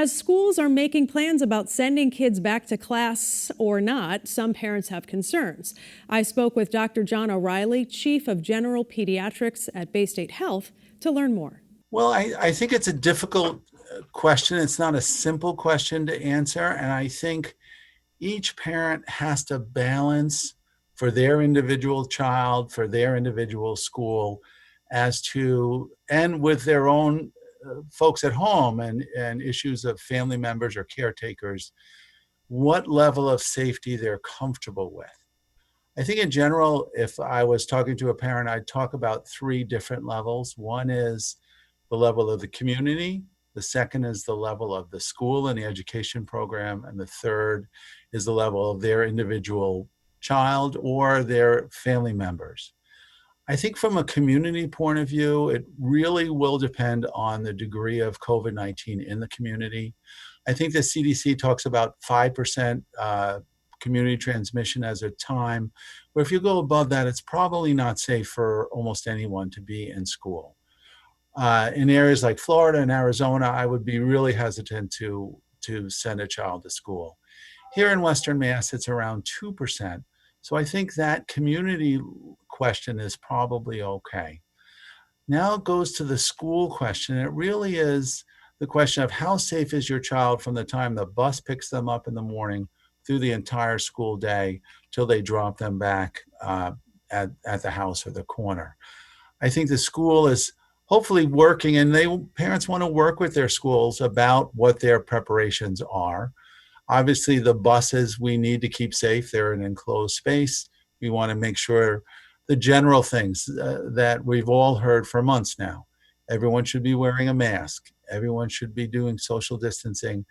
As schools are making plans about sending kids back to class or not, some parents have concerns. I spoke with Dr. John O'Reilly, Chief of General Pediatrics at Baystate Health, to learn more. Well, I think it's a difficult question. It's not a simple question to answer. And I think each parent has to balance for their individual child, for their individual school, as to, and with their own folks at home and issues of family members or caretakers, what level of safety they're comfortable with. I think in general, if I was talking to a parent, I'd talk about three different levels. One is the level of the community. The second is the level of the school and the education program. And the third is the level of their individual child or their family members. I think from a community point of view, it really will depend on the degree of COVID-19 in the community. I think the CDC talks about 5% community transmission as a time, but if you go above that, it's probably not safe for almost anyone to be in school. In areas like Florida and Arizona, I would be really hesitant to send a child to school. Here in Western Mass, it's around 2%. So I think that community question is probably okay. Now it goes to the school question. It really is the question of how safe is your child from the time the bus picks them up in the morning through the entire school day till they drop them back at the house or the corner. I think the school is hopefully working, and parents want to work with their schools about what their preparations are. Obviously, the buses we need to keep safe. They're an enclosed space. We want to make sure the general things that we've all heard for months now. Everyone should be wearing a mask. Everyone should be doing social distancing,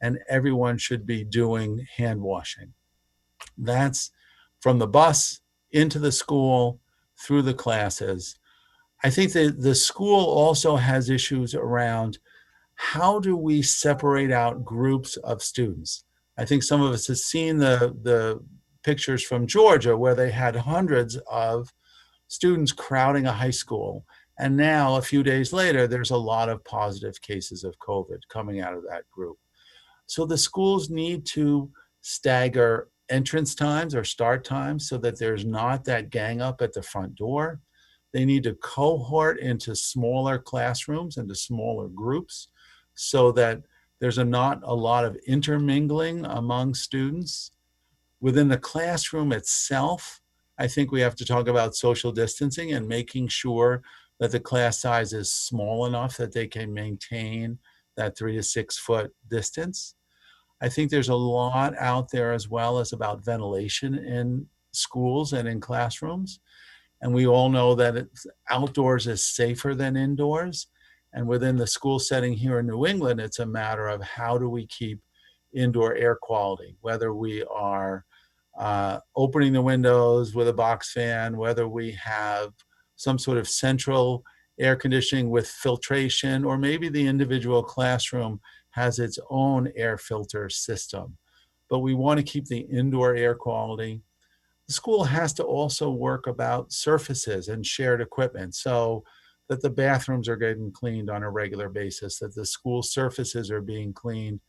and everyone should be doing hand washing. That's from the bus into the school, through the classes. I think that the school also has issues around how do we separate out groups of students. I think some of us have seen the pictures from Georgia where they had hundreds of students crowding a high school. And now, a few days later, there's a lot of positive cases of COVID coming out of that group. So the schools need to stagger entrance times or start times so that there's not that gang up at the front door. They need to cohort into smaller classrooms, into smaller groups, so that there's not a lot of intermingling among students. Within the classroom itself, I think we have to talk about social distancing and making sure that the class size is small enough that they can maintain that 3 to 6 foot distance. I think there's a lot out there as well as about ventilation in schools and in classrooms. And we all know that outdoors is safer than indoors. And within the school setting here in New England, it's a matter of how do we keep indoor air quality, whether we are opening the windows with a box fan, whether we have some sort of central air conditioning with filtration, or maybe the individual classroom has its own air filter system. But we want to keep the indoor air quality. The school has to also work about surfaces and shared equipment so that the bathrooms are getting cleaned on a regular basis, that the school surfaces are being cleaned.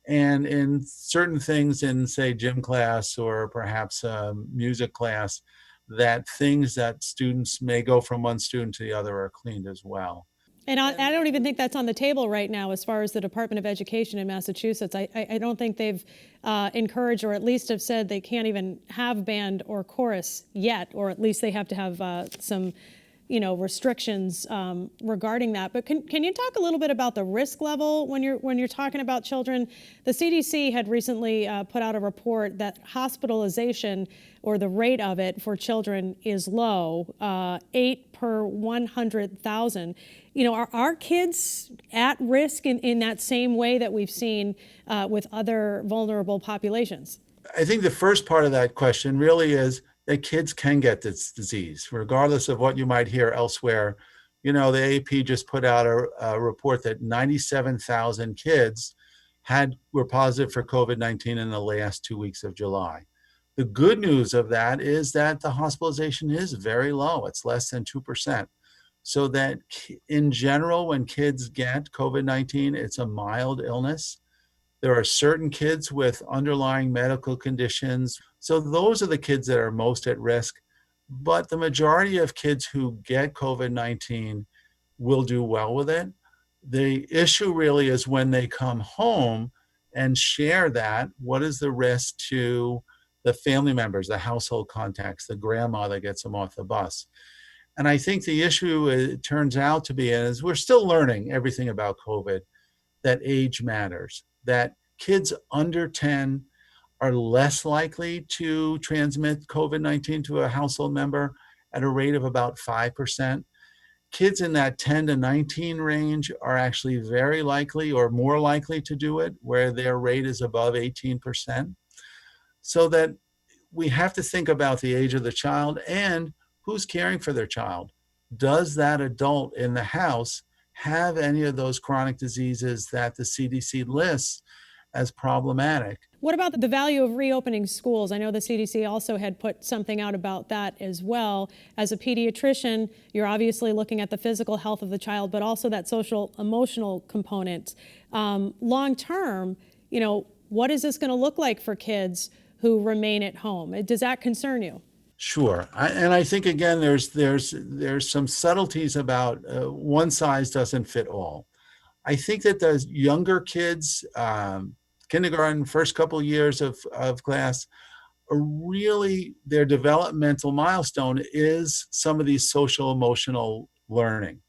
And in certain things in, say, gym class or perhaps music class, that things that students may go from one student to the other are cleaned as well. And I don't even think that's on the table right now as far as the Department of Education in Massachusetts. I don't think they've encouraged, or at least have said they can't even have band or chorus yet, or at least they have to have some restrictions regarding that. But can you talk a little bit about the risk level when you're talking about children? The CDC had recently put out a report that hospitalization, or the rate of it for children, is low, 8 per 100,000. Are our kids at risk in that same way that we've seen with other vulnerable populations? I think the first part of that question really is that kids can get this disease, regardless of what you might hear elsewhere. The AP just put out a report that 97,000 kids were positive for COVID-19 in the last 2 weeks of July. The good news of that is that the hospitalization is very low. It's less than 2%. so that in general, when kids get COVID-19, it's a mild illness. There are certain kids with underlying medical conditions. So those are the kids that are most at risk. But the majority of kids who get COVID-19 will do well with it. The issue really is when they come home and share that, what is the risk to the family members, the household contacts, the grandma that gets them off the bus? And I think the issue, it turns out to be, is we're still learning everything about COVID, that age matters, that kids under 10 are less likely to transmit COVID-19 to a household member at a rate of about 5%. Kids in that 10 to 19 range are actually very likely or more likely to do it, where their rate is above 18%. So that we have to think about the age of the child and who's caring for their child. Does that adult in the house have any of those chronic diseases that the CDC lists as problematic? What about the value of reopening schools? I know the CDC also had put something out about that as well. As a pediatrician, you're obviously looking at the physical health of the child, but also that social emotional component. Long term, what is this going to look like for kids who remain at home? Does that concern you? Sure. And I think, again, there's some subtleties about one size doesn't fit all. I think that the younger kids, kindergarten, first couple of years of class, are really, their developmental milestone is some of these social emotional learning.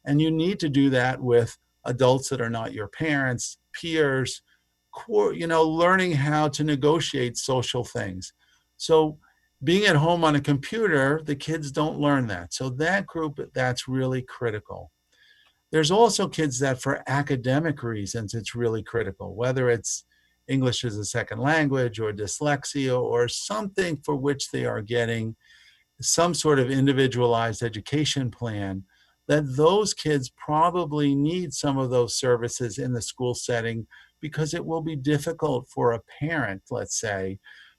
And you need to do that with adults that are not your parents, peers, learning how to negotiate social things. So being at home on a computer, the kids don't learn that. So that group, that's really critical. There's also kids that for academic reasons, it's really critical, whether it's English as a second language or dyslexia or something for which they are getting some sort of individualized education plan, that those kids probably need some of those services in the school setting, because it will be difficult for a parent, let's say,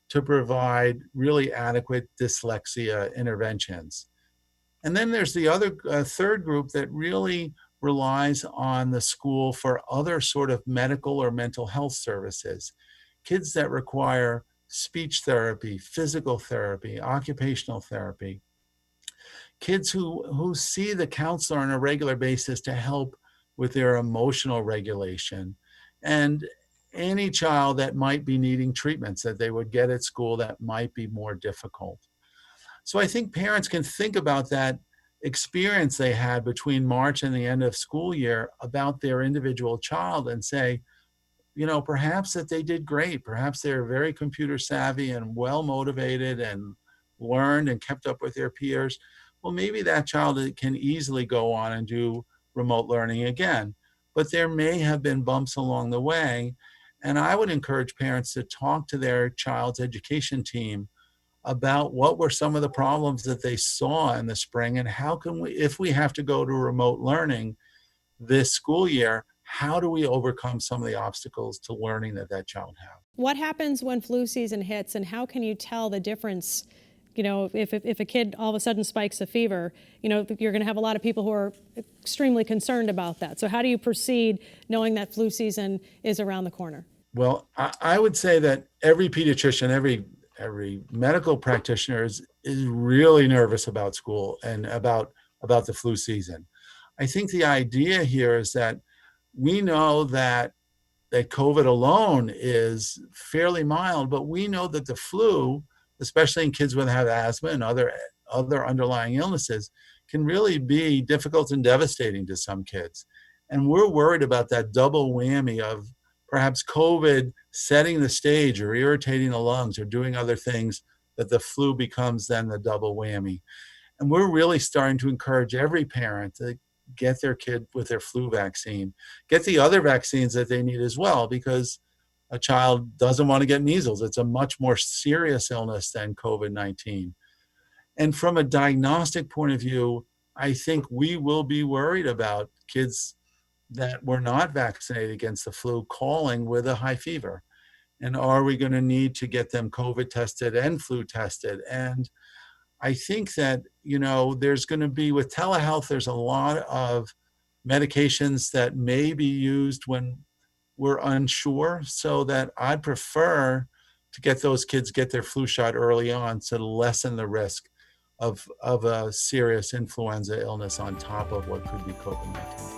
to provide really adequate dyslexia interventions. And then there's the other third group that really relies on the school for other sort of medical or mental health services. Kids that require speech therapy, physical therapy, occupational therapy. Kids who see the counselor on a regular basis to help with their emotional regulation. And any child that might be needing treatments that they would get at school that might be more difficult. So I think parents can think about that experience they had between March and the end of school year about their individual child and say, perhaps that they did great. Perhaps they're very computer savvy and well motivated and learned and kept up with their peers. Well, maybe that child can easily go on and do remote learning again. But there may have been bumps along the way. And I would encourage parents to talk to their child's education team about what were some of the problems that they saw in the spring, and how can we, if we have to go to remote learning this school year, how do we overcome some of the obstacles to learning that child has? What happens when flu season hits, and how can you tell the difference? If a kid all of a sudden spikes a fever, you're going to have a lot of people who are extremely concerned about that. So how do you proceed knowing that flu season is around the corner? Well, I would say that every pediatrician, every medical practitioner is really nervous about school and about the flu season. I think the idea here is that we know that COVID alone is fairly mild, but we know that the flu, especially in kids that have asthma and other underlying illnesses, can really be difficult and devastating to some kids. And we're worried about that double whammy of perhaps COVID setting the stage or irritating the lungs or doing other things, that the flu becomes then the double whammy. And we're really starting to encourage every parent to get their kid with their flu vaccine, get the other vaccines that they need as well, because a child doesn't want to get measles. It's a much more serious illness than COVID-19. And from a diagnostic point of view, I think we will be worried about kids that were not vaccinated against the flu calling with a high fever. And are we going to need to get them COVID tested and flu tested? And I think that, there's going to be, with telehealth, there's a lot of medications that may be used when we're unsure. So that I'd prefer to get those kids get their flu shot early on to lessen the risk of a serious influenza illness on top of what could be COVID-19.